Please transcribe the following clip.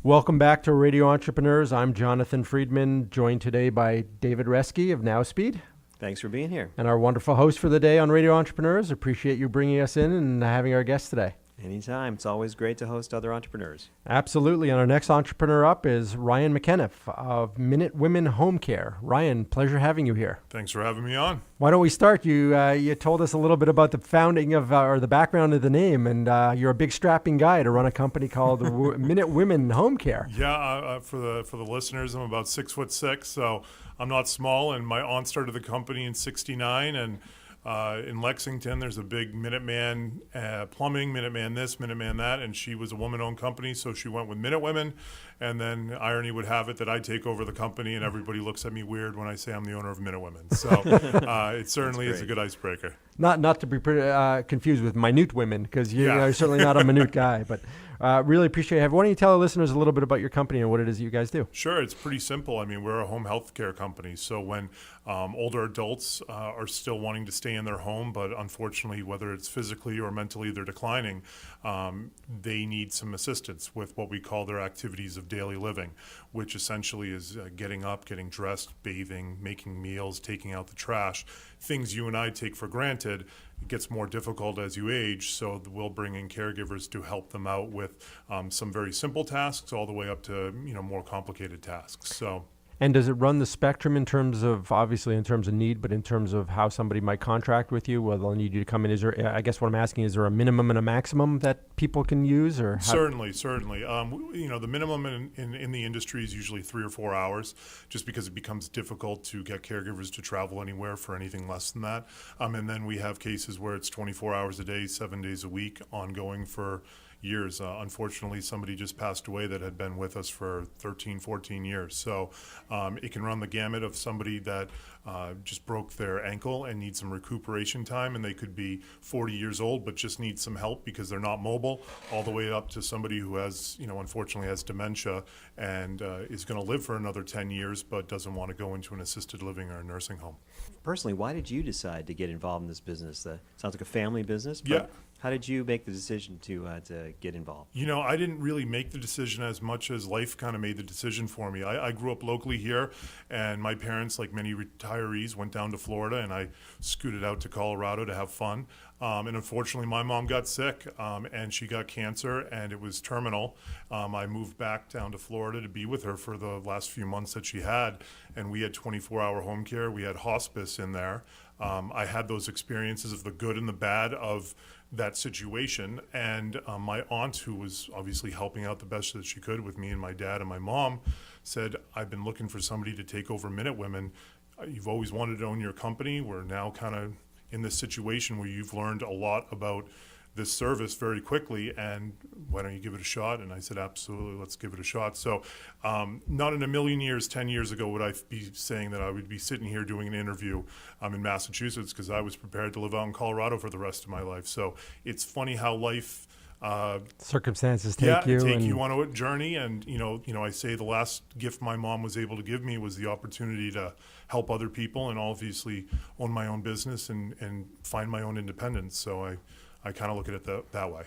Welcome back to Radio Entrepreneurs. I'm Jonathan Friedman, joined today by David Reske of NowSpeed. Thanks for being here. And our wonderful host for the day on Radio Entrepreneurs. Appreciate you bringing us in and having our guest today. Anytime. It's always great to host other entrepreneurs. Absolutely. And our next entrepreneur up is Ryan McKenniff of Minute Women Home Care. Ryan, pleasure having you here. Thanks for having me on. Why don't we start? You told us a little bit about the founding of, or the background of the name, and you're a big strapping guy to run a company called Minute Women Home Care. Yeah, for the listeners, I'm about 6'6", so I'm not small. And my aunt started the company in '69, and in Lexington, there's a big Minuteman plumbing, Minuteman this, Minuteman that, and she was a woman-owned company, so she went with Minute Women. And then irony would have it that I take over the company, and everybody looks at me weird when I say I'm the owner of Minute Women. So it certainly is a good icebreaker. Not to be confused with Minute Women, because you're certainly not a minute guy, but really appreciate it. Why don't you tell our listeners a little bit about your company and what it is that you guys do? Sure. It's pretty simple. I mean, we're a home health care company. So when older adults are still wanting to stay in their home, but unfortunately, whether it's physically or mentally, they're declining, they need some assistance with what we call their activities of daily living, which essentially is getting up, getting dressed, bathing, making meals, taking out the trash, things you and I take for granted. It gets more difficult as you age, so we'll bring in caregivers to help them out with some very simple tasks all the way up to more complicated tasks. So. And does it run the spectrum in terms of, obviously in terms of need, but in terms of how somebody might contract with you? Well, they'll need you to come in. Is there, I guess what I'm asking, is there a minimum and a maximum that people can use? Or Certainly. The minimum in the industry is usually 3 or 4 hours, just because it becomes difficult to get caregivers to travel anywhere for anything less than that. And then we have cases where it's 24 hours a day, 7 days a week, ongoing for years. Unfortunately, somebody just passed away that had been with us for 13, 14 years. So it can run the gamut of somebody that just broke their ankle and needs some recuperation time, and they could be 40 years old but just need some help because they're not mobile, all the way up to somebody who has, unfortunately has dementia and is going to live for another 10 years but doesn't want to go into an assisted living or a nursing home. Personally, why did you decide to get involved in this business? Sounds like a family business, but yeah. How did you make the decision to get involved? I didn't really make the decision as much as life kind of made the decision for me. I grew up locally here, and my parents, like many retirees, went down to Florida, and I scooted out to Colorado to have fun. And unfortunately, my mom got sick, and she got cancer, and it was terminal. I moved back down to Florida to be with her for the last few months that she had, and we had 24-hour home care. We had hospice in there. I had those experiences of the good and the bad of that situation, and my aunt, who was obviously helping out the best that she could with me and my dad and my mom, said, I've been looking for somebody to take over Minute Women. You've always wanted to own your company. We're now kind of in this situation where you've learned a lot about this service very quickly, and why don't you give it a shot? And I said, absolutely, let's give it a shot. So not in a million years, 10 years ago, would I be saying that I would be sitting here doing an interview in Massachusetts, because I was prepared to live out in Colorado for the rest of my life. So it's funny how life circumstances take you on a journey. And I say the last gift my mom was able to give me was the opportunity to help other people and obviously own my own business and find my own independence. So I kind of look at it that way.